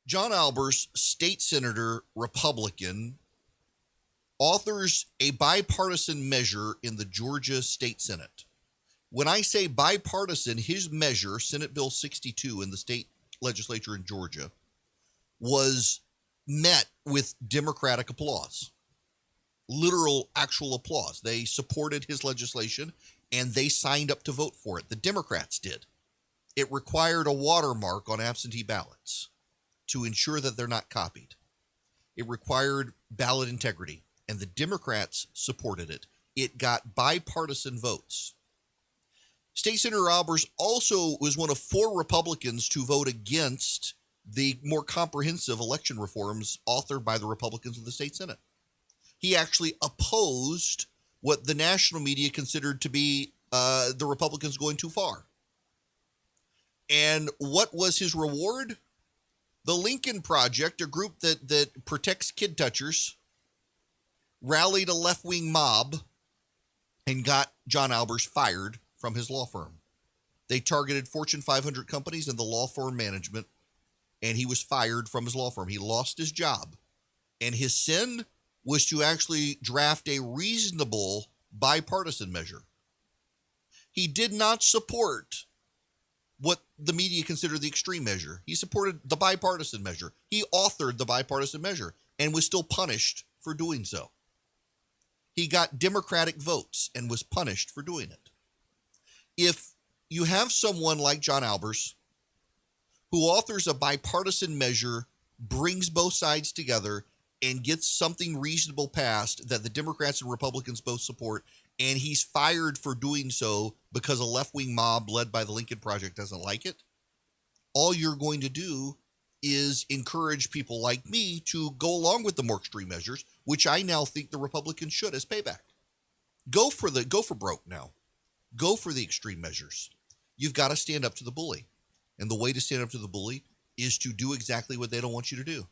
John Albers, state senator, Republican, authors a bipartisan measure in the Georgia State Senate. When I say bipartisan, his measure, Senate Bill 62 in the state legislature in Georgia, was met with Democratic applause. Literal, actual applause. They supported his legislation and they signed up to vote for it. The Democrats did. It required a watermark on absentee ballots to ensure that they're not copied. It required ballot integrity, and the Democrats supported it. It got bipartisan votes. State Senator Albers also was one of 4 Republicans to vote against the more comprehensive election reforms authored by the Republicans in the state Senate. He actually opposed what the national media considered to be the Republicans going too far. And what was his reward? The Lincoln Project, a group that protects kid touchers, rallied a left-wing mob and got John Albers fired from his law firm. They targeted Fortune 500 companies and the law firm management, and he was fired from his law firm. He lost his job. And his sin was to actually draft a reasonable bipartisan measure. He did not support what the media considered the extreme measure. He supported the bipartisan measure. He authored the bipartisan measure and was still punished for doing so. He got Democratic votes and was punished for doing it. If you have someone like John Albers who authors a bipartisan measure, brings both sides together, and gets something reasonable passed that the Democrats and Republicans both support, and he's fired for doing so because a left-wing mob led by the Lincoln Project doesn't like it, all you're going to do is encourage people like me to go along with the more extreme measures, which I now think the Republicans should as payback. Go for broke now. Go for the extreme measures. You've got to stand up to the bully. And the way to stand up to the bully is to do exactly what they don't want you to do.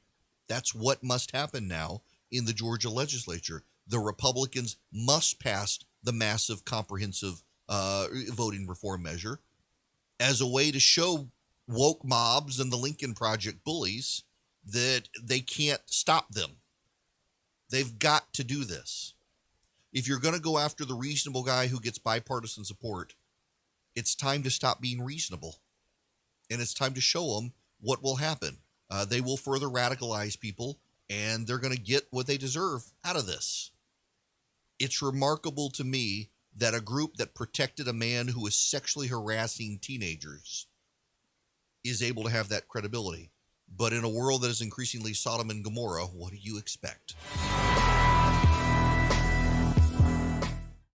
That's what must happen now in the Georgia legislature. The Republicans must pass the massive comprehensive voting reform measure as a way to show woke mobs and the Lincoln Project bullies that they can't stop them. They've got to do this. If you're going to go after the reasonable guy who gets bipartisan support, it's time to stop being reasonable. And it's time to show them what will happen. They will further radicalize people, and they're going to get what they deserve out of this. It's remarkable to me that a group that protected a man who was sexually harassing teenagers is able to have that credibility. But in a world that is increasingly Sodom and Gomorrah, what do you expect?